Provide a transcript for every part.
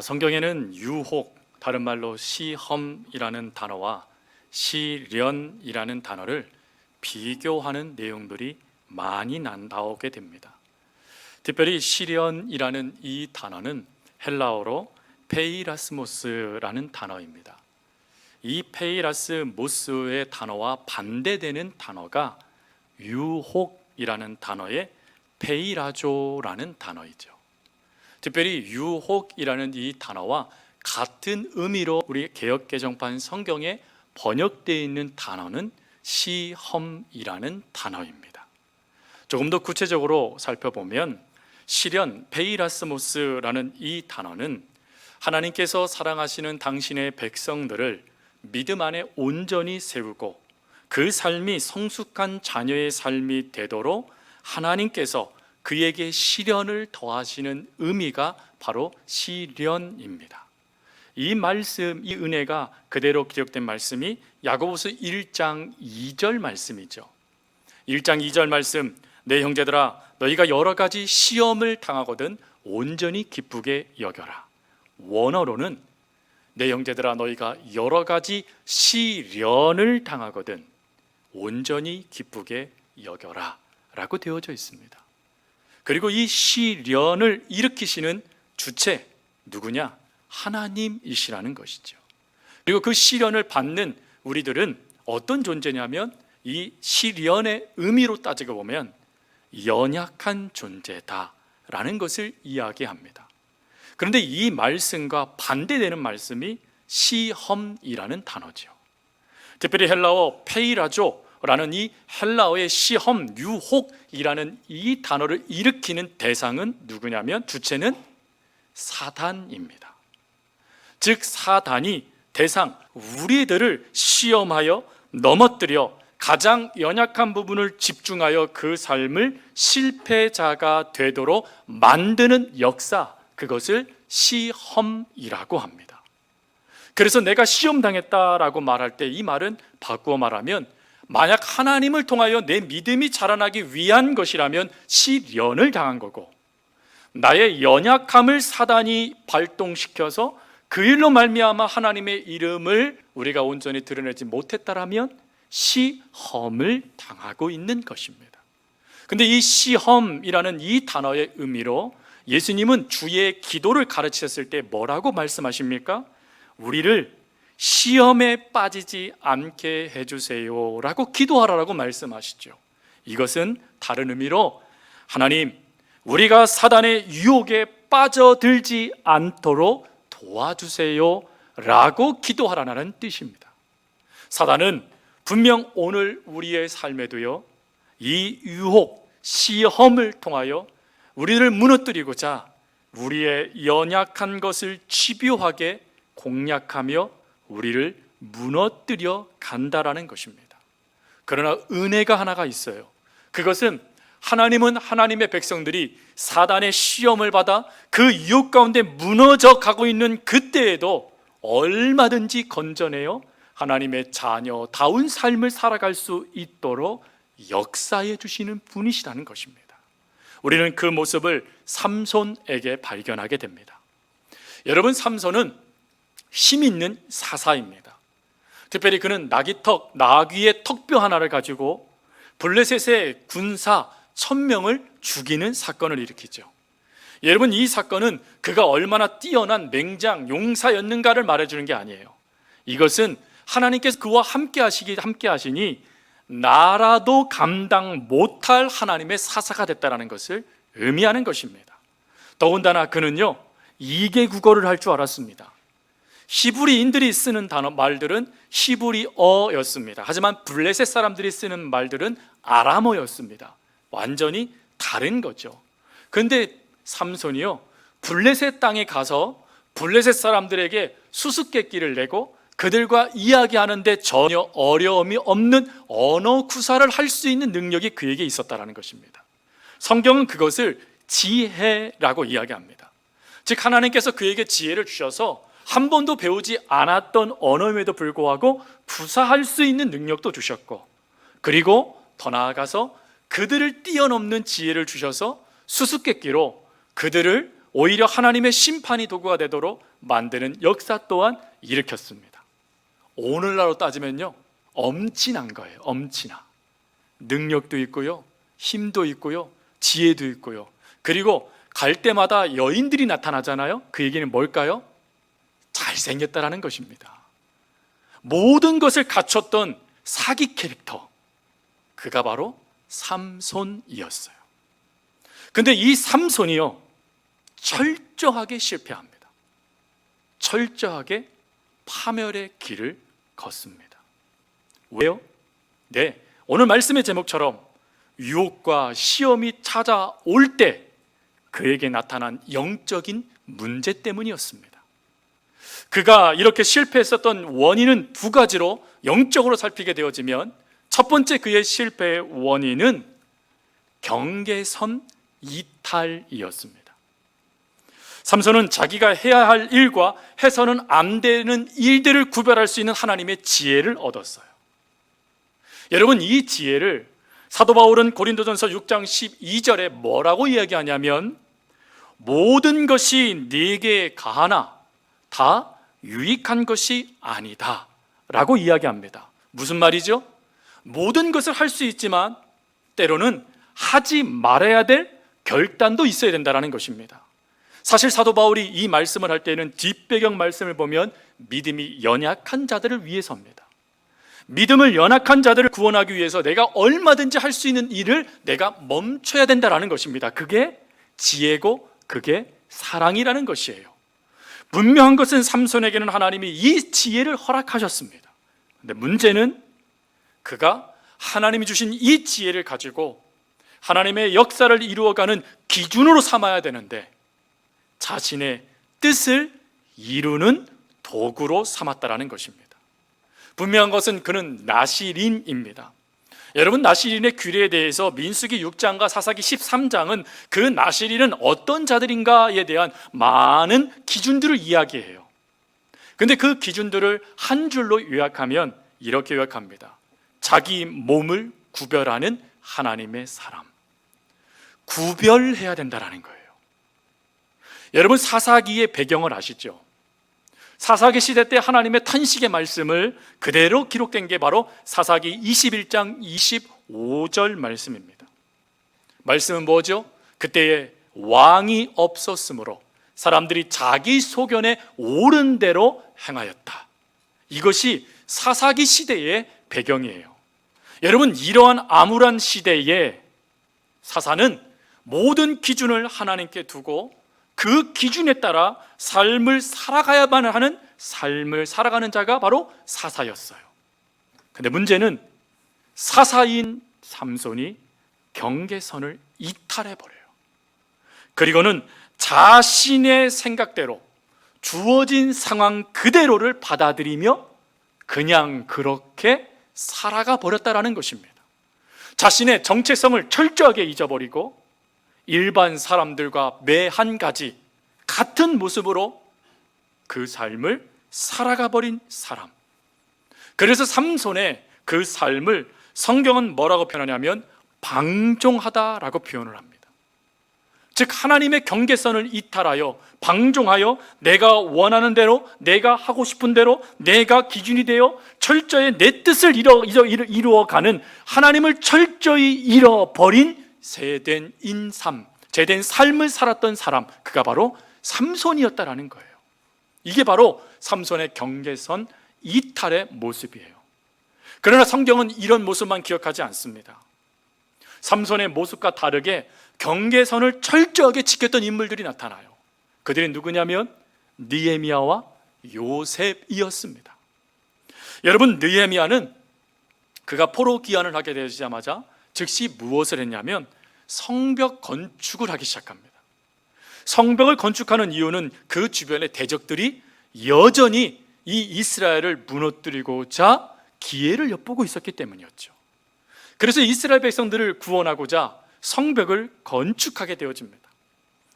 성경에는 유혹, 다른 말로 시험이라는 단어와 시련이라는 단어를 비교하는 내용들이 많이 나오게 됩니다. 특별히 시련이라는 이 단어는 헬라어로 페이라스모스라는 단어입니다. 이 페이라스모스의 단어와 반대되는 단어가 유혹이라는 단어의 페이라조라는 단어이죠. 특별히 유혹이라는 이 단어와 같은 의미로 우리 개역개정판 성경에 번역되어 있는 단어는 시험이라는 단어입니다. 조금 더 구체적으로 살펴보면 시련, 페이라스모스라는 이 단어는 하나님께서 사랑하시는 당신의 백성들을 믿음 안에 온전히 세우고 그 삶이 성숙한 자녀의 삶이 되도록 하나님께서 그에게 시련을 더하시는 의미가 바로 시련입니다. 이 말씀, 이 은혜가 그대로 기록된 말씀이 야고보서 1장 2절 말씀이죠. 1장 2절 말씀, 내 형제들아 너희가 여러 가지 시험을 당하거든 온전히 기쁘게 여겨라. 원어로는 내 형제들아 너희가 여러 가지 시련을 당하거든 온전히 기쁘게 여겨라 라고 되어져 있습니다. 그리고 이 시련을 일으키시는 주체 누구냐? 하나님이시라는 것이죠. 그리고 그 시련을 받는 우리들은 어떤 존재냐면 이 시련의 의미로 따지고 보면 연약한 존재다라는 것을 이야기합니다. 그런데 이 말씀과 반대되는 말씀이 시험이라는 단어죠. 특별히 헬라어 페이라조라는 이 헬라어의 시험, 유혹이라는 이 단어를 일으키는 대상은 누구냐면 주체는 사단입니다. 즉 사단이 대상, 우리들을 시험하여 넘어뜨려 가장 연약한 부분을 집중하여 그 삶을 실패자가 되도록 만드는 역사, 그것을 시험이라고 합니다. 그래서 내가 시험당했다라고 말할 때 이 말은 바꾸어 말하면 만약 하나님을 통하여 내 믿음이 자라나기 위한 것이라면 시련을 당한 거고, 나의 연약함을 사단이 발동시켜서 그 일로 말미암아 하나님의 이름을 우리가 온전히 드러내지 못했다라면 시험을 당하고 있는 것입니다. 근데 이 시험이라는 이 단어의 의미로 예수님은 주의 기도를 가르치셨을 때 뭐라고 말씀하십니까? 우리를 시험에 빠지지 않게 해주세요 라고 기도하라고 말씀하시죠. 이것은 다른 의미로 하나님, 우리가 사단의 유혹에 빠져들지 않도록 도와주세요 라고 기도하라는 뜻입니다. 사단은 분명 오늘 우리의 삶에도요, 이 유혹, 시험을 통하여 우리를 무너뜨리고자 우리의 연약한 것을 집요하게 공략하며 우리를 무너뜨려 간다라는 것입니다. 그러나 은혜가 하나가 있어요. 그것은 하나님은 하나님의 백성들이 사단의 시험을 받아 그 유혹 가운데 무너져 가고 있는 그때에도 얼마든지 건져내어 하나님의 자녀다운 삶을 살아갈 수 있도록 역사해 주시는 분이시라는 것입니다. 우리는 그 모습을 삼손에게 발견하게 됩니다. 여러분, 삼손은 힘 있는 사사입니다. 특별히 그는 나귀의 턱뼈 하나를 가지고 블레셋의 군사 1000명을 죽이는 사건을 일으키죠. 여러분, 이 사건은 그가 얼마나 뛰어난 맹장 용사였는가를 말해주는 게 아니에요. 이것은 하나님께서 그와 함께 하시니 나라도 감당 못할 하나님의 사사가 됐다는 것을 의미하는 것입니다. 더군다나 그는요 2개 국어를 할 줄 알았습니다. 히브리인들이 쓰는 말들은 히브리어였습니다. 하지만 블레셋 사람들이 쓰는 말들은 아람어였습니다. 완전히 다른 거죠. 그런데 삼손이요 블레셋 땅에 가서 블레셋 사람들에게 수수께끼를 내고 그들과 이야기하는데 전혀 어려움이 없는 언어 구사를 할 수 있는 능력이 그에게 있었다는 것입니다. 성경은 그것을 지혜라고 이야기합니다. 즉 하나님께서 그에게 지혜를 주셔서 한 번도 배우지 않았던 언어임에도 불구하고 구사할 수 있는 능력도 주셨고, 그리고 더 나아가서 그들을 뛰어넘는 지혜를 주셔서 수수께끼로 그들을 오히려 하나님의 심판이 도구가 되도록 만드는 역사 또한 일으켰습니다. 오늘날로 따지면요, 엄친한 거예요. 엄친아. 능력도 있고요, 힘도 있고요, 지혜도 있고요. 그리고 갈 때마다 여인들이 나타나잖아요. 그 얘기는 뭘까요? 잘생겼다라는 것입니다. 모든 것을 갖췄던 사기 캐릭터, 그가 바로 삼손이었어요. 근데 이 삼손이요, 철저하게 실패합니다. 철저하게 파멸의 길을 걷습니다. 왜요? 네, 오늘 말씀의 제목처럼 유혹과 시험이 찾아올 때 그에게 나타난 영적인 문제 때문이었습니다. 그가 이렇게 실패했었던 원인은 두 가지로 영적으로 살피게 되어지면, 첫 번째 그의 실패의 원인은 경계선 이탈이었습니다. 삼손은 자기가 해야 할 일과 해서는 안 되는 일들을 구별할 수 있는 하나님의 지혜를 얻었어요. 여러분, 이 지혜를 사도 바울은 고린도전서 6장 12절에 뭐라고 이야기하냐면, 모든 것이 네게 가하나 다 유익한 것이 아니다 라고 이야기합니다. 무슨 말이죠? 모든 것을 할 수 있지만 때로는 하지 말아야 될 결단도 있어야 된다는 것입니다. 사실 사도 바울이 이 말씀을 할 때는 뒷배경 말씀을 보면 믿음이 연약한 자들을 위해서입니다. 믿음을 연약한 자들을 구원하기 위해서 내가 얼마든지 할 수 있는 일을 내가 멈춰야 된다는 것입니다. 그게 지혜고 그게 사랑이라는 것이에요. 분명한 것은 삼손에게는 하나님이 이 지혜를 허락하셨습니다. 근데 문제는 그가 하나님이 주신 이 지혜를 가지고 하나님의 역사를 이루어가는 기준으로 삼아야 되는데 자신의 뜻을 이루는 도구로 삼았다라는 것입니다. 분명한 것은 그는 나시린입니다. 여러분, 나시린의 규례에 대해서 민수기 6장과 사사기 13장은 그 나시린은 어떤 자들인가에 대한 많은 기준들을 이야기해요. 근데 그 기준들을 한 줄로 요약하면 이렇게 요약합니다. 자기 몸을 구별하는 하나님의 사람. 구별해야 된다는 거예요. 여러분, 사사기의 배경을 아시죠? 사사기 시대 때 하나님의 탄식의 말씀을 그대로 기록된 게 바로 사사기 21장 25절 말씀입니다. 말씀은 뭐죠? 그때에 왕이 없었으므로 사람들이 자기 소견에 옳은 대로 행하였다. 이것이 사사기 시대의 배경이에요. 여러분, 이러한 암울한 시대에 사사는 모든 기준을 하나님께 두고 그 기준에 따라 삶을 살아가야만 하는 삶을 살아가는 자가 바로 사사였어요. 근데 문제는 사사인 삼손이 경계선을 이탈해버려요. 그리고는 자신의 생각대로 주어진 상황 그대로를 받아들이며 그냥 그렇게 살아가 버렸다라는 것입니다. 자신의 정체성을 철저하게 잊어버리고 일반 사람들과 매 한 가지 같은 모습으로 그 삶을 살아가 버린 사람. 그래서 삼손의 그 삶을 성경은 뭐라고 표현하냐면 방종하다라고 표현을 합니다. 즉, 하나님의 경계선을 이탈하여 방종하여 내가 원하는 대로, 내가 하고 싶은 대로, 내가 기준이 되어 철저히 내 뜻을 이루어가는 하나님을 철저히 잃어버린 제된 삶을 살았던 사람, 그가 바로 삼손이었다라는 거예요. 이게 바로 삼손의 경계선 이탈의 모습이에요. 그러나 성경은 이런 모습만 기억하지 않습니다. 삼손의 모습과 다르게 경계선을 철저하게 지켰던 인물들이 나타나요. 그들이 누구냐면 느헤미야와 요셉이었습니다. 여러분, 느헤미야는 그가 포로 귀환을 하게 되자마자 즉시 무엇을 했냐면 성벽 건축을 하기 시작합니다. 성벽을 건축하는 이유는 그 주변의 대적들이 여전히 이 이스라엘을 무너뜨리고자 기회를 엿보고 있었기 때문이었죠. 그래서 이스라엘 백성들을 구원하고자 성벽을 건축하게 되어집니다.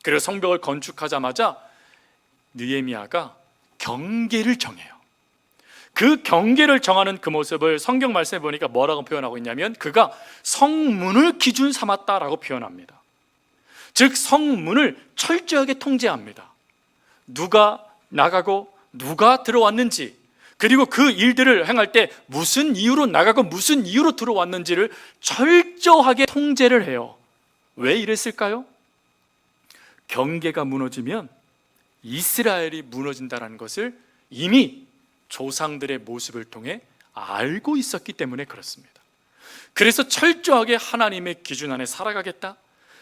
그리고 성벽을 건축하자마자 느헤미야가 경계를 정해요. 그 경계를 정하는 그 모습을 성경 말씀에 보니까 뭐라고 표현하고 있냐면 그가 성문을 기준 삼았다라고 표현합니다. 즉 성문을 철저하게 통제합니다. 누가 나가고 누가 들어왔는지, 그리고 그 일들을 행할 때 무슨 이유로 나가고 무슨 이유로 들어왔는지를 철저하게 통제를 해요. 왜 이랬을까요? 경계가 무너지면 이스라엘이 무너진다는 것을 이미 조상들의 모습을 통해 알고 있었기 때문에 그렇습니다. 그래서 철저하게 하나님의 기준 안에 살아가겠다,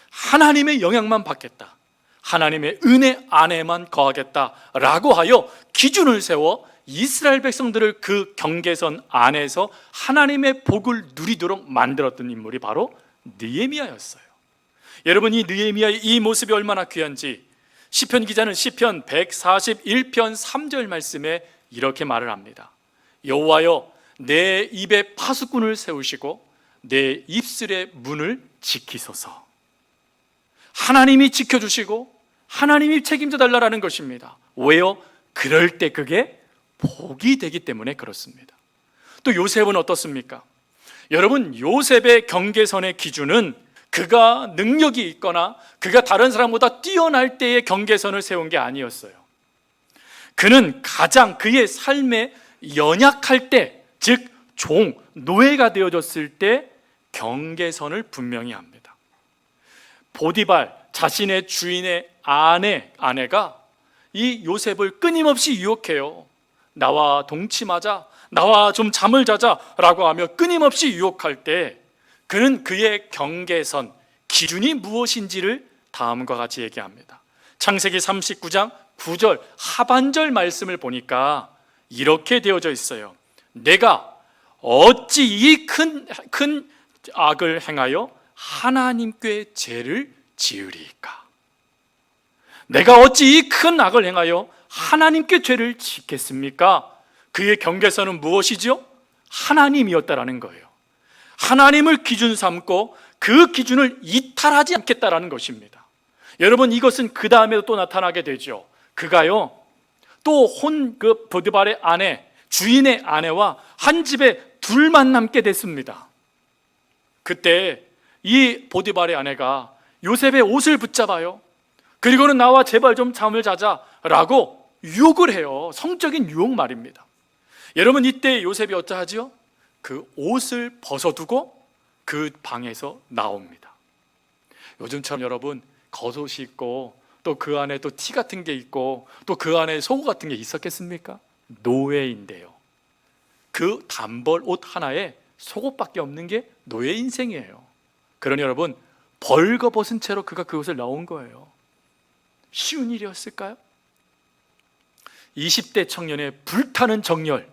하나님의 영향만 받겠다, 하나님의 은혜 안에만 거하겠다라고 하여 기준을 세워 이스라엘 백성들을 그 경계선 안에서 하나님의 복을 누리도록 만들었던 인물이 바로 느헤미야였어요. 여러분, 이 느헤미야의 이 모습이 얼마나 귀한지 시편 기자는 시편 141편 3절 말씀에 이렇게 말을 합니다. 여호와여, 내 입에 파수꾼을 세우시고 내 입술의 문을 지키소서. 하나님이 지켜주시고 하나님이 책임져 달라는 것입니다. 왜요? 그럴 때 그게 복이 되기 때문에 그렇습니다. 또 요셉은 어떻습니까? 여러분, 요셉의 경계선의 기준은 그가 능력이 있거나 그가 다른 사람보다 뛰어날 때의 경계선을 세운 게 아니었어요. 그는 가장 그의 삶에 연약할 때, 즉 종, 노예가 되어졌을 때 경계선을 분명히 합니다. 보디발, 자신의 주인의 아내가 이 요셉을 끊임없이 유혹해요. 나와 동침하자, 나와 좀 잠을 자자 라고 하며 끊임없이 유혹할 때 그는 그의 경계선, 기준이 무엇인지를 다음과 같이 얘기합니다. 창세기 39장 9절 하반절 말씀을 보니까 이렇게 되어져 있어요. 내가 어찌 이 큰 악을 행하여 하나님께 죄를 지으리까? 내가 어찌 이 큰 악을 행하여 하나님께 죄를 짓겠습니까? 그의 경계선은 무엇이죠? 하나님이었다라는 거예요. 하나님을 기준 삼고 그 기준을 이탈하지 않겠다라는 것입니다. 여러분, 이것은 그 다음에도 또 나타나게 되죠. 그가요, 또 그 보디발의 아내, 주인의 아내와 한 집에 둘만 남게 됐습니다. 그때 이 보디발의 아내가 요셉의 옷을 붙잡아요. 그리고는 나와 제발 좀 잠을 자자라고 유혹을 해요. 성적인 유혹 말입니다. 여러분, 이때 요셉이 어쩌하지요? 그 옷을 벗어두고 그 방에서 나옵니다. 요즘처럼 여러분 겉옷이 있고 또 그 안에 또 티 같은 게 있고 또 그 안에 속옷 같은 게 있었겠습니까? 노예인데요. 그 단벌 옷 하나에 속옷밖에 없는 게 노예 인생이에요. 그러니 여러분, 벌거벗은 채로 그가 그곳을 나온 거예요. 쉬운 일이었을까요? 20대 청년의 불타는 정열,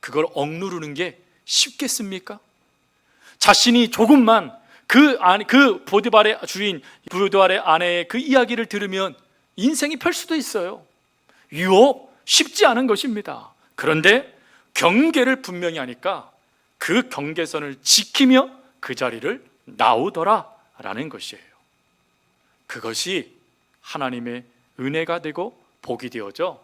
그걸 억누르는 게 쉽겠습니까? 자신이 조금만 그 보디발의 주인, 보디발의 아내의 그 이야기를 들으면 인생이 펼 수도 있어요. 유혹 쉽지 않은 것입니다. 그런데 경계를 분명히 하니까 그 경계선을 지키며 그 자리를 나오더라라는 것이에요. 그것이 하나님의 은혜가 되고 복이 되어져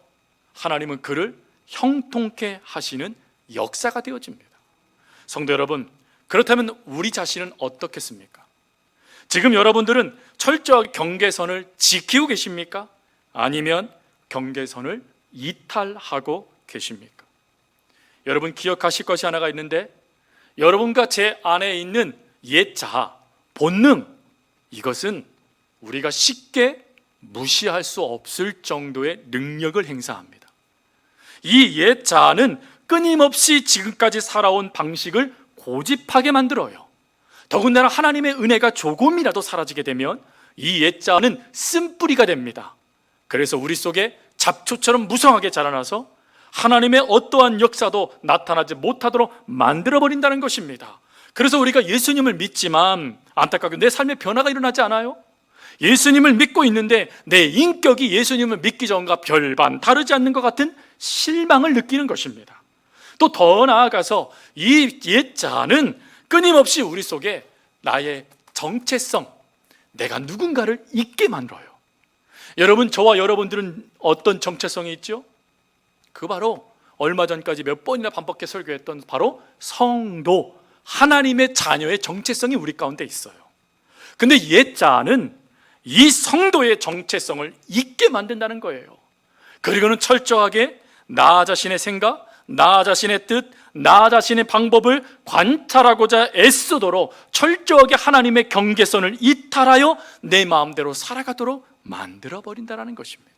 하나님은 그를 형통케 하시는 역사가 되어집니다. 성도 여러분, 그렇다면 우리 자신은 어떻겠습니까? 지금 여러분들은 철저하게 경계선을 지키고 계십니까? 아니면 경계선을 이탈하고 계십니까? 여러분, 기억하실 것이 하나가 있는데, 여러분과 제 안에 있는 옛 자아, 본능, 이것은 우리가 쉽게 무시할 수 없을 정도의 능력을 행사합니다. 이 옛 자아는 끊임없이 지금까지 살아온 방식을 고집하게 만들어요. 더군다나 하나님의 은혜가 조금이라도 사라지게 되면 이 옛 자아는 쓴뿌리가 됩니다. 그래서 우리 속에 잡초처럼 무성하게 자라나서 하나님의 어떠한 역사도 나타나지 못하도록 만들어버린다는 것입니다. 그래서 우리가 예수님을 믿지만 안타깝게 내 삶에 변화가 일어나지 않아요? 예수님을 믿고 있는데 내 인격이 예수님을 믿기 전과 별반 다르지 않는 것 같은 실망을 느끼는 것입니다. 또 더 나아가서 이 옛 자아는 끊임없이 우리 속에 나의 정체성, 내가 누군가를 잊게 만들어요. 여러분, 저와 여러분들은 어떤 정체성이 있죠? 그 바로 얼마 전까지 몇 번이나 반복해 설교했던 바로 성도, 하나님의 자녀의 정체성이 우리 가운데 있어요. 근데 옛 자아는 이 성도의 정체성을 잊게 만든다는 거예요. 그리고는 철저하게 나 자신의 생각, 나 자신의 뜻, 나 자신의 방법을 관찰하고자 애쓰도록 철저하게 하나님의 경계선을 이탈하여 내 마음대로 살아가도록 만들어버린다는 것입니다.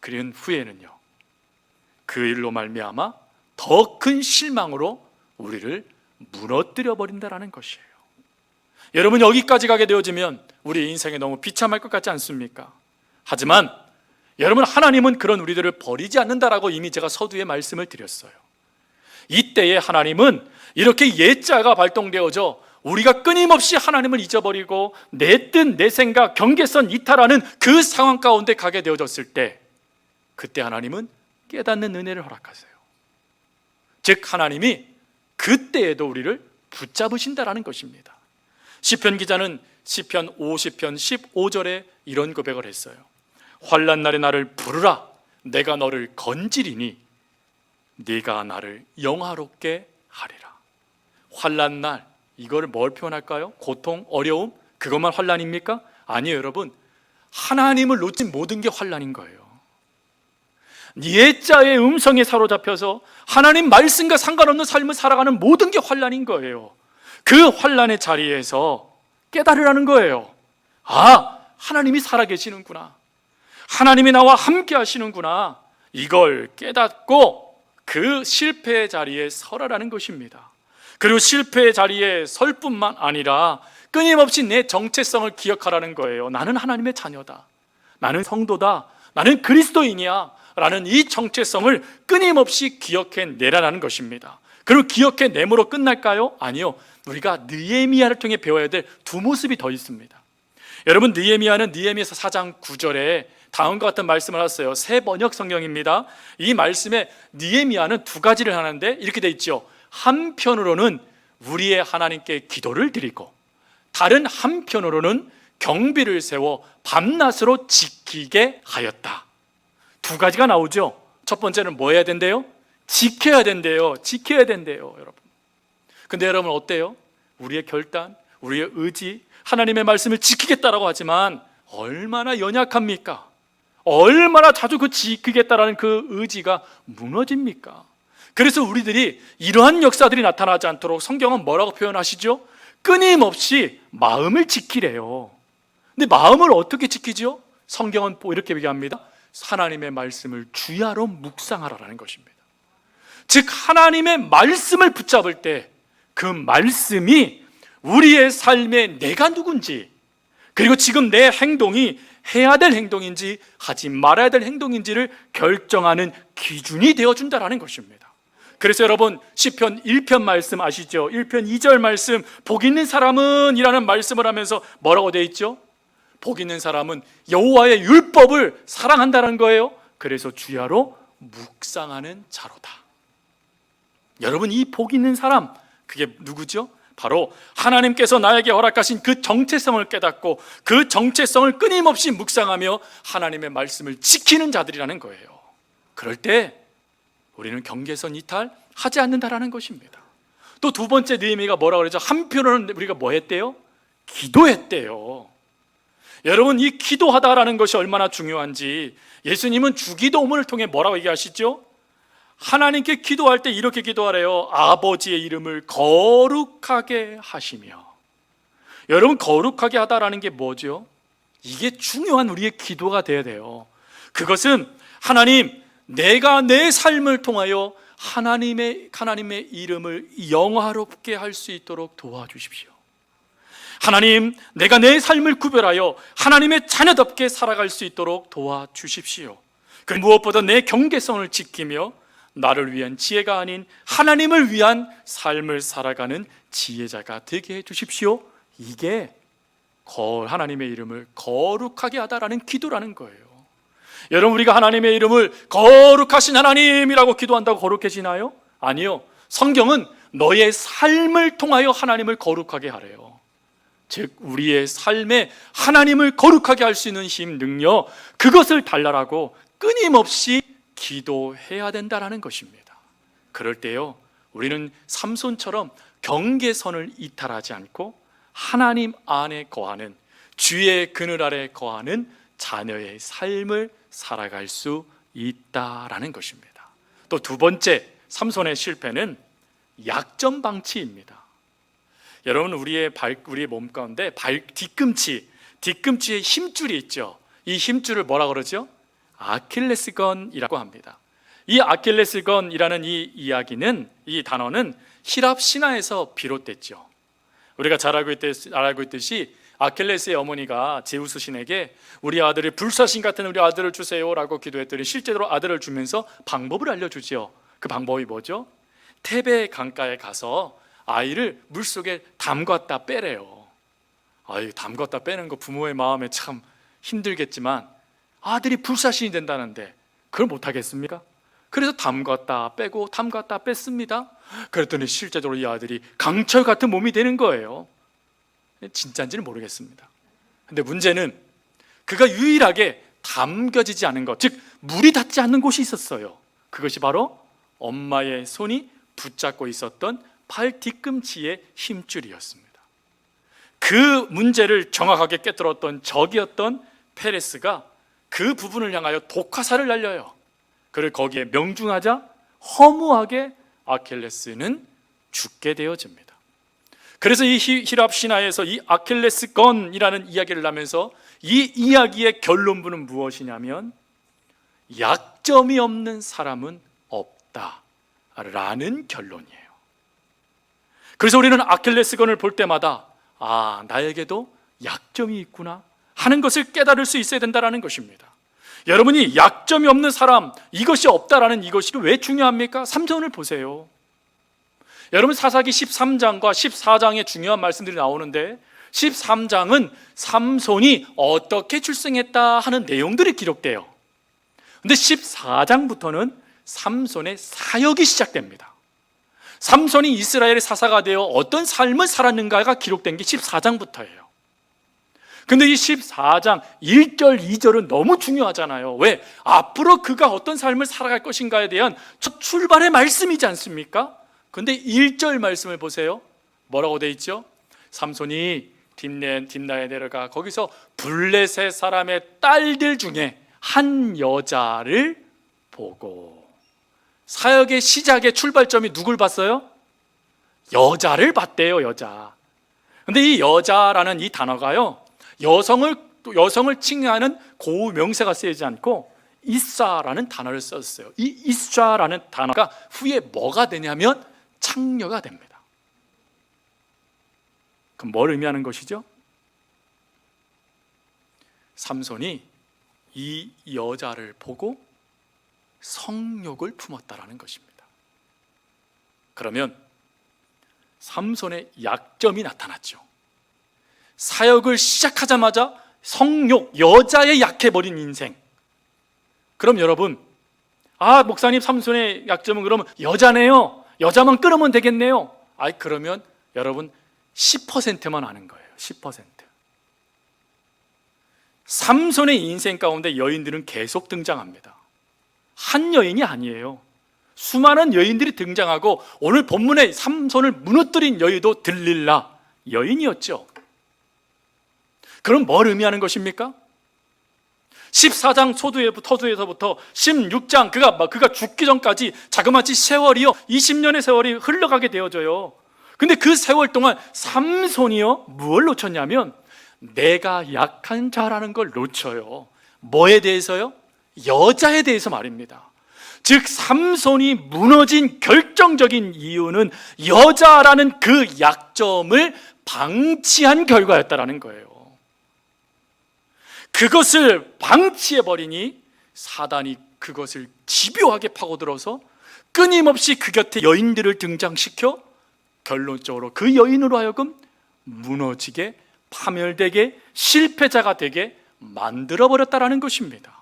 그런 후에는요, 그 일로 말미암아 더 큰 실망으로 우리를 무너뜨려 버린다는 것이에요. 여러분, 여기까지 가게 되어지면 우리 인생이 너무 비참할 것 같지 않습니까? 하지만 여러분, 하나님은 그런 우리들을 버리지 않는다라고 이미 제가 서두에 말씀을 드렸어요. 이때에 하나님은 이렇게 옛자가 발동되어져 우리가 끊임없이 하나님을 잊어버리고 내 뜻, 내 생각, 경계선 이탈하는 그 상황 가운데 가게 되어졌을 때, 그때 하나님은 깨닫는 은혜를 허락하세요. 즉 하나님이 그때에도 우리를 붙잡으신다라는 것입니다. 시편 기자는 시편 50편 15절에 이런 고백을 했어요. 환난 날에 나를 부르라. 내가 너를 건지리니 네가 나를 영화롭게 하리라. 환난 날, 이걸 뭘 표현할까요? 고통, 어려움, 그것만 환난입니까? 아니에요. 여러분, 하나님을 놓친 모든 게 환난인 거예요. 옛자의 음성에 사로잡혀서 하나님 말씀과 상관없는 삶을 살아가는 모든 게 환난인 거예요. 그 환난의 자리에서 깨달으라는 거예요. 아, 하나님이 살아계시는구나, 하나님이 나와 함께 하시는구나, 이걸 깨닫고 그 실패의 자리에 서라라는 것입니다. 그리고 실패의 자리에 설 뿐만 아니라 끊임없이 내 정체성을 기억하라는 거예요. 나는 하나님의 자녀다, 나는 성도다, 나는 그리스도인이야 라는 이 정체성을 끊임없이 기억해내라는 것입니다. 그리고 기억해내므로 끝날까요? 아니요. 우리가 느헤미야를 통해 배워야 될 두 모습이 더 있습니다. 여러분, 느헤미야는 느헤미야서 4장 9절에 다음과 같은 말씀을 하셨어요. 새 번역 성경입니다. 이 말씀에 느헤미야는 두 가지를 하는데 이렇게 돼 있죠. 한편으로는 우리의 하나님께 기도를 드리고 다른 한편으로는 경비를 세워 밤낮으로 지키게 하였다. 두 가지가 나오죠. 첫 번째는 뭐 해야 된대요? 지켜야 된대요. 지켜야 된대요, 여러분. 근데 여러분 어때요? 우리의 결단, 우리의 의지, 하나님의 말씀을 지키겠다라고 하지만 얼마나 연약합니까? 얼마나 자주 그 지키겠다라는 그 의지가 무너집니까? 그래서 우리들이 이러한 역사들이 나타나지 않도록 성경은 뭐라고 표현하시죠? 끊임없이 마음을 지키래요. 근데 마음을 어떻게 지키죠? 성경은 이렇게 얘기합니다. 하나님의 말씀을 주야로 묵상하라라는 것입니다. 즉 하나님의 말씀을 붙잡을 때 그 말씀이 우리의 삶에 내가 누군지, 그리고 지금 내 행동이 해야 될 행동인지 하지 말아야 될 행동인지를 결정하는 기준이 되어준다라는 것입니다. 그래서 여러분, 시편 1편 말씀 아시죠? 1편 2절 말씀, 복 있는 사람은 이라는 말씀을 하면서 뭐라고 되어 있죠? 복 있는 사람은 여호와의 율법을 사랑한다는 거예요. 그래서 주야로 묵상하는 자로다. 여러분, 이 복 있는 사람, 그게 누구죠? 바로 하나님께서 나에게 허락하신 그 정체성을 깨닫고 그 정체성을 끊임없이 묵상하며 하나님의 말씀을 지키는 자들이라는 거예요. 그럴 때 우리는 경계선 이탈하지 않는다라는 것입니다. 또 두 번째 느헤미야가 뭐라고 그러죠? 한편으로는 우리가 뭐 했대요? 기도했대요. 여러분, 이 기도하다라는 것이 얼마나 중요한지 예수님은 주기도문을 통해 뭐라고 얘기하시죠? 하나님께 기도할 때 이렇게 기도하래요. 아버지의 이름을 거룩하게 하시며. 여러분, 거룩하게 하다라는 게 뭐죠? 이게 중요한 우리의 기도가 돼야 돼요. 그것은 하나님, 내가 내 삶을 통하여 하나님의 이름을 영화롭게 할 수 있도록 도와주십시오. 하나님, 내가 내 삶을 구별하여 하나님의 자녀답게 살아갈 수 있도록 도와주십시오. 그 무엇보다 내 경계성을 지키며 나를 위한 지혜가 아닌 하나님을 위한 삶을 살아가는 지혜자가 되게 해주십시오. 이게 하나님의 이름을 거룩하게 하다라는 기도라는 거예요. 여러분, 우리가 하나님의 이름을 거룩하신 하나님이라고 기도한다고 거룩해지나요? 아니요. 성경은 너의 삶을 통하여 하나님을 거룩하게 하래요. 즉 우리의 삶에 하나님을 거룩하게 할 수 있는 힘, 능력, 그것을 달라라고 끊임없이 기도해야 된다는 것입니다. 그럴 때요, 우리는 삼손처럼 경계선을 이탈하지 않고 하나님 안에 거하는 주의 그늘 아래 거하는 자녀의 삶을 살아갈 수 있다라는 것입니다. 또 두 번째, 삼손의 실패는 약점 방치입니다. 여러분, 우리의 몸 가운데 뒤꿈치에 힘줄이 있죠. 이 힘줄을 뭐라 그러죠? 아킬레스건이라고 합니다. 이 아킬레스건이라는 이 단어는 히랍 신화에서 비롯됐죠. 우리가 잘 알고 있듯이 아킬레스의 어머니가 제우스 신에게 우리 아들이 불사신 같은 우리 아들을 주세요라고 기도했더니 실제로 아들을 주면서 방법을 알려주지요. 그 방법이 뭐죠? 테베 강가에 가서 아이를 물속에 담갔다 빼래요. 담갔다 빼는 거 부모의 마음에 참 힘들겠지만 아들이 불사신이 된다는데 그걸 못하겠습니까? 그래서 담갔다 빼고 담갔다 뺐습니다. 그랬더니 실제적으로 이 아들이 강철 같은 몸이 되는 거예요. 진짜인지는 모르겠습니다. 근데 문제는 그가 유일하게 담겨지지 않은 것, 즉 물이 닿지 않는 곳이 있었어요. 그것이 바로 엄마의 손이 붙잡고 있었던 팔 뒤꿈치의 힘줄이었습니다. 그 문제를 정확하게 깨뜨렸던 적이었던 페레스가 그 부분을 향하여 독화살을 날려요. 그를 거기에 명중하자 허무하게 아킬레스는 죽게 되어집니다. 그래서 이 히랍 신화에서 이 아킬레스건이라는 이야기를 하면서 이 이야기의 결론부는 무엇이냐면 약점이 없는 사람은 없다라는 결론이에요. 그래서 우리는 아킬레스건을 볼 때마다 나에게도 약점이 있구나 하는 것을 깨달을 수 있어야 된다는 것입니다. 여러분이 약점이 없는 사람, 이것이 없다라는 이것이 왜 중요합니까? 삼손을 보세요. 여러분, 사사기 13장과 14장에 중요한 말씀들이 나오는데 13장은 삼손이 어떻게 출생했다 하는 내용들이 기록돼요. 근데 14장부터는 삼손의 사역이 시작됩니다. 삼손이 이스라엘의 사사가 되어 어떤 삶을 살았는가가 기록된 게 14장부터예요. 근데 이 14장 1절, 2절은 너무 중요하잖아요. 왜? 앞으로 그가 어떤 삶을 살아갈 것인가에 대한 첫 출발의 말씀이지 않습니까? 근데 1절 말씀을 보세요. 뭐라고 돼 있죠? 삼손이 딥나에 내려가 거기서 블레셋 사람의 딸들 중에 한 여자를 보고, 사역의 시작의 출발점이 누굴 봤어요? 여자를 봤대요. 여자. 근데 이 여자라는 이 단어가요, 여성을 칭하는 고유 명사가 쓰이지 않고 이사라는 단어를 썼어요. 이 이사라는 단어가 후에 뭐가 되냐면 창녀가 됩니다. 그럼 뭘 의미하는 것이죠? 삼손이 이 여자를 보고 성욕을 품었다라는 것입니다. 그러면 삼손의 약점이 나타났죠. 사역을 시작하자마자 성욕, 여자에 약해버린 인생. 그럼 여러분, 목사님 삼손의 약점은 그러면 여자네요. 여자만 끌으면 되겠네요. 그러면 여러분 10%만 아는 거예요. 10%. 삼손의 인생 가운데 여인들은 계속 등장합니다. 한 여인이 아니에요. 수많은 여인들이 등장하고 오늘 본문에 삼손을 무너뜨린 여인도 들릴라 여인이었죠. 그럼 뭘 의미하는 것입니까? 14장 서두에서부터 16장 그가 죽기 전까지 자그마치 세월이요 20년의 세월이 흘러가게 되어져요. 근데 그 세월 동안 삼손이요 무엇을 놓쳤냐면 내가 약한 자라는 걸 놓쳐요. 뭐에 대해서요? 여자에 대해서 말입니다. 즉 삼손이 무너진 결정적인 이유는 여자라는 그 약점을 방치한 결과였다라는 거예요. 그것을 방치해버리니 사단이 그것을 집요하게 파고들어서 끊임없이 그 곁에 여인들을 등장시켜 결론적으로 그 여인으로 하여금 무너지게, 파멸되게, 실패자가 되게 만들어버렸다라는 것입니다.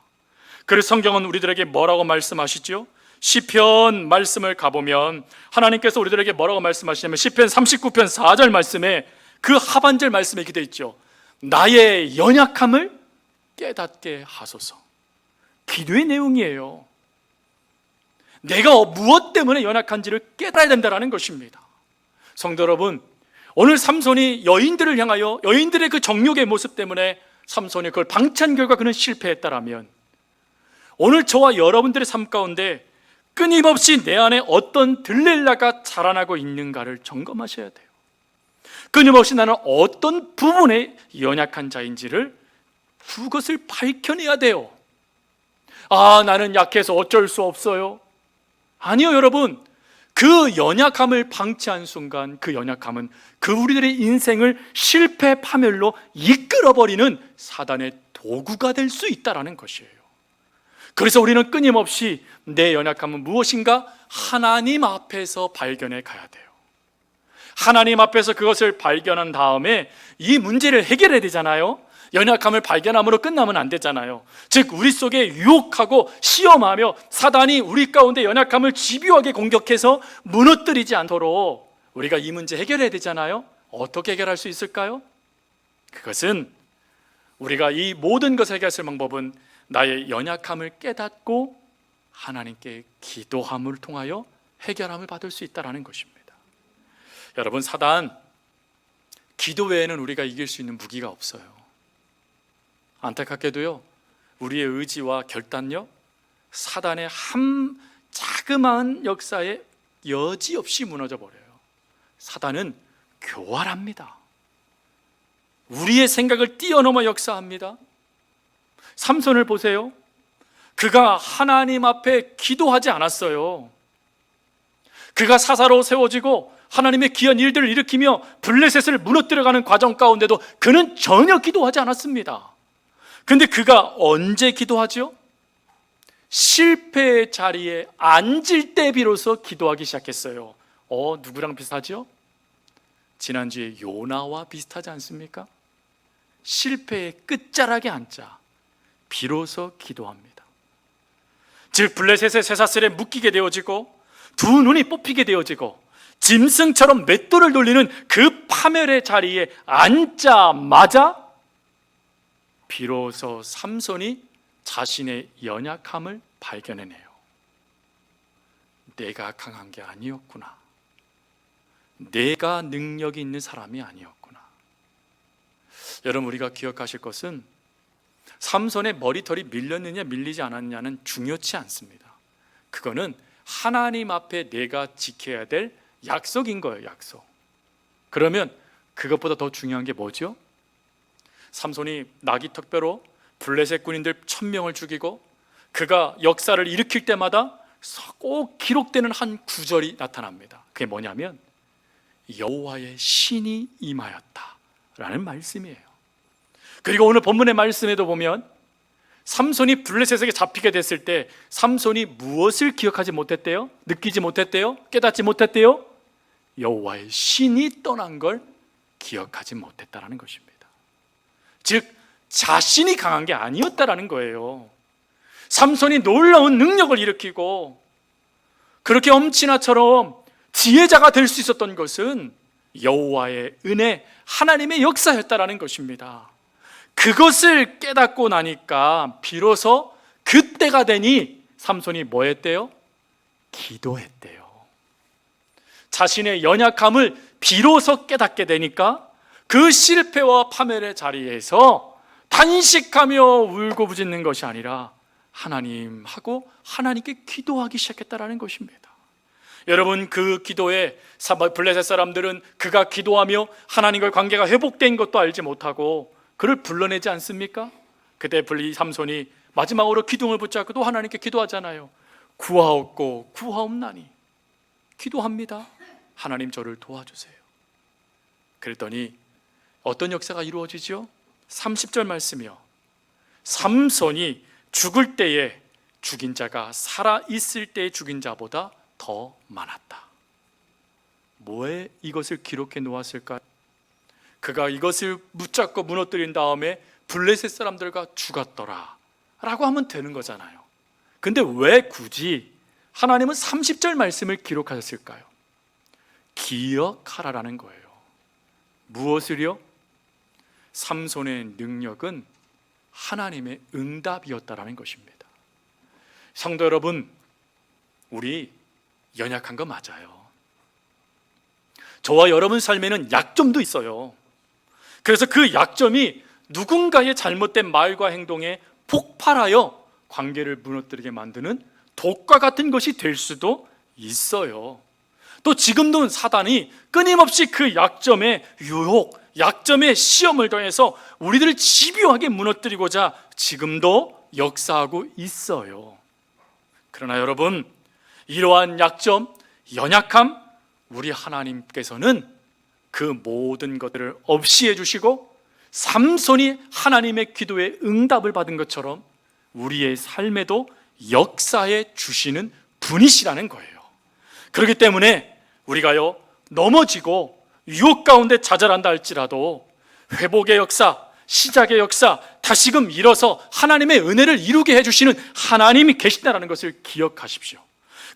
그래서 성경은 우리들에게 뭐라고 말씀하시죠? 시편 말씀을 가보면 하나님께서 우리들에게 뭐라고 말씀하시냐면 시편 39편 4절 말씀에 그 하반절 말씀에 이렇게 되어 있죠. 나의 연약함을 깨닫게 하소서. 기도의 내용이에요. 내가 무엇 때문에 연약한지를 깨달아야 된다는 것입니다. 성도 여러분, 오늘 삼손이 여인들을 향하여 여인들의 그 정욕의 모습 때문에 삼손이 그걸 방치한 결과 그는 실패했다라면, 오늘 저와 여러분들의 삶 가운데 끊임없이 내 안에 어떤 들릴라가 자라나고 있는가를 점검하셔야 돼요. 끊임없이 나는 어떤 부분에 연약한 자인지를 그것을 밝혀내야 돼요. 나는 약해서 어쩔 수 없어요. 아니요, 여러분. 그 연약함을 방치한 순간 그 연약함은 그 우리들의 인생을 실패 파멸로 이끌어버리는 사단의 도구가 될 수 있다는 것이에요. 그래서 우리는 끊임없이 내 연약함은 무엇인가 하나님 앞에서 발견해 가야 돼요. 하나님 앞에서 그것을 발견한 다음에 이 문제를 해결해야 되잖아요. 연약함을 발견함으로 끝나면 안 되잖아요. 즉 우리 속에 유혹하고 시험하며 사단이 우리 가운데 연약함을 집요하게 공격해서 무너뜨리지 않도록 우리가 이 문제 해결해야 되잖아요. 어떻게 해결할 수 있을까요? 그것은 우리가 이 모든 것을 해결할 방법은 나의 연약함을 깨닫고 하나님께 기도함을 통하여 해결함을 받을 수 있다는 것입니다. 여러분, 사단, 기도 외에는 우리가 이길 수 있는 무기가 없어요. 안타깝게도요, 우리의 의지와 결단력, 사단의 한 자그마한 역사에 여지없이 무너져 버려요. 사단은 교활합니다. 우리의 생각을 뛰어넘어 역사합니다. 삼손을 보세요. 그가 하나님 앞에 기도하지 않았어요. 그가 사사로 세워지고 하나님의 귀한 일들을 일으키며 블레셋을 무너뜨려가는 과정 가운데도 그는 전혀 기도하지 않았습니다. 근데 그가 언제 기도하죠? 실패의 자리에 앉을 때 비로소 기도하기 시작했어요. 누구랑 비슷하죠? 지난주에 요나와 비슷하지 않습니까? 실패의 끝자락에 앉자 비로소 기도합니다. 즉 블레셋의 쇠사슬에 묶이게 되어지고 두 눈이 뽑히게 되어지고 짐승처럼 맷돌을 돌리는 그 파멸의 자리에 앉자마자 비로소 삼손이 자신의 연약함을 발견해내요. 내가 강한 게 아니었구나. 내가 능력이 있는 사람이 아니었구나. 여러분, 우리가 기억하실 것은 삼손의 머리털이 밀렸느냐 밀리지 않았느냐는 중요치 않습니다. 그거는 하나님 앞에 내가 지켜야 될 약속인 거예요. 약속. 그러면 그것보다 더 중요한 게 뭐죠? 삼손이 나귀 턱뼈로 블레셋 군인들 1000명을 죽이고 그가 역사를 일으킬 때마다 꼭 기록되는 한 구절이 나타납니다. 그게 뭐냐면 여호와의 신이 임하였다라는 말씀이에요. 그리고 오늘 본문의 말씀에도 보면 삼손이 블레셋에게 잡히게 됐을 때 삼손이 무엇을 기억하지 못했대요? 느끼지 못했대요? 깨닫지 못했대요? 여호와의 신이 떠난 걸 기억하지 못했다라는 것입니다. 즉 자신이 강한 게 아니었다라는 거예요. 삼손이 놀라운 능력을 일으키고 그렇게 엄친아처럼 지혜자가 될 수 있었던 것은 여호와의 은혜, 하나님의 역사였다라는 것입니다. 그것을 깨닫고 나니까 비로소 그때가 되니 삼손이 뭐 했대요? 기도했대요. 자신의 연약함을 비로소 깨닫게 되니까 그 실패와 파멸의 자리에서 단식하며 울고부짖는 것이 아니라 하나님하고 하나님께 기도하기 시작했다는 것입니다. 여러분, 그 기도에 블레셋 사람들은 그가 기도하며 하나님과의 관계가 회복된 것도 알지 못하고 그를 불러내지 않습니까? 그때 삼손이 마지막으로 기둥을 붙잡고 또 하나님께 기도하잖아요. 구하옵고 구하옵나니. 기도합니다. 하나님 저를 도와주세요. 그랬더니 어떤 역사가 이루어지죠? 30절 말씀이요. 삼손이 죽을 때에 죽인 자가 살아있을 때에 죽인 자보다 더 많았다. 뭐에 이것을 기록해 놓았을까요? 그가 이것을 붙잡고 무너뜨린 다음에 블레셋 사람들과 죽었더라 라고 하면 되는 거잖아요. 근데 왜 굳이 하나님은 30절 말씀을 기록하셨을까요? 기억하라라는 거예요. 무엇을요? 삼손의 능력은 하나님의 응답이었다라는 것입니다. 성도 여러분, 우리 연약한 거 맞아요. 저와 여러분 삶에는 약점도 있어요. 그래서 그 약점이 누군가의 잘못된 말과 행동에 폭발하여 관계를 무너뜨리게 만드는 독과 같은 것이 될 수도 있어요. 또 지금도 사단이 끊임없이 그 약점의 유혹, 약점의 시험을 통해서 우리들을 집요하게 무너뜨리고자 지금도 역사하고 있어요. 그러나 여러분, 이러한 약점, 연약함, 우리 하나님께서는 그 모든 것들을 없이 해주시고 삼손이 하나님의 기도에 응답을 받은 것처럼 우리의 삶에도 역사해 주시는 분이시라는 거예요. 그렇기 때문에 우리가요, 넘어지고 유혹 가운데 좌절한다 할지라도 회복의 역사, 시작의 역사, 다시금 일어서 하나님의 은혜를 이루게 해주시는 하나님이 계신다는 것을 기억하십시오.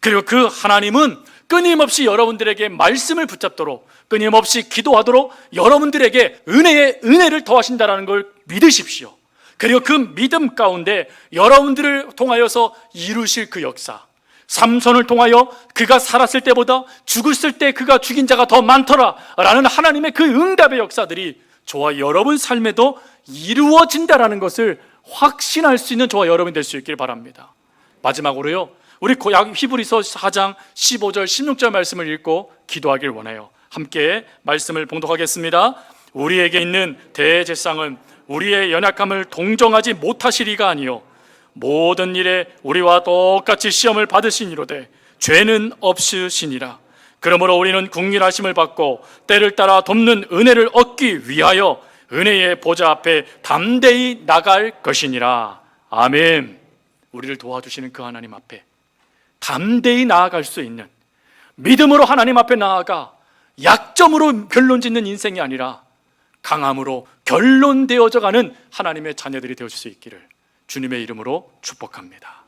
그리고 그 하나님은 끊임없이 여러분들에게 말씀을 붙잡도록, 끊임없이 기도하도록 여러분들에게 은혜를 더하신다는 걸 믿으십시오. 그리고 그 믿음 가운데 여러분들을 통하여서 이루실 그 역사, 삼손을 통하여 그가 살았을 때보다 죽었을 때 그가 죽인 자가 더 많더라 라는 하나님의 그 응답의 역사들이 저와 여러분 삶에도 이루어진다는 것을 확신할 수 있는 저와 여러분이 될 수 있길 바랍니다. 마지막으로요, 우리 히브리서 4장 15절 16절 말씀을 읽고 기도하길 원해요. 함께 말씀을 봉독하겠습니다. 우리에게 있는 대제사장은 우리의 연약함을 동정하지 못하시리가 아니요 모든 일에 우리와 똑같이 시험을 받으시니로되 죄는 없으시니라. 그러므로 우리는 긍휼하심을 받고 때를 따라 돕는 은혜를 얻기 위하여 은혜의 보좌 앞에 담대히 나갈 것이니라. 아멘. 우리를 도와주시는 그 하나님 앞에 담대히 나아갈 수 있는, 믿음으로 하나님 앞에 나아가 약점으로 결론짓는 인생이 아니라 강함으로 결론되어져 가는 하나님의 자녀들이 되실 수 있기를 주님의 이름으로 축복합니다.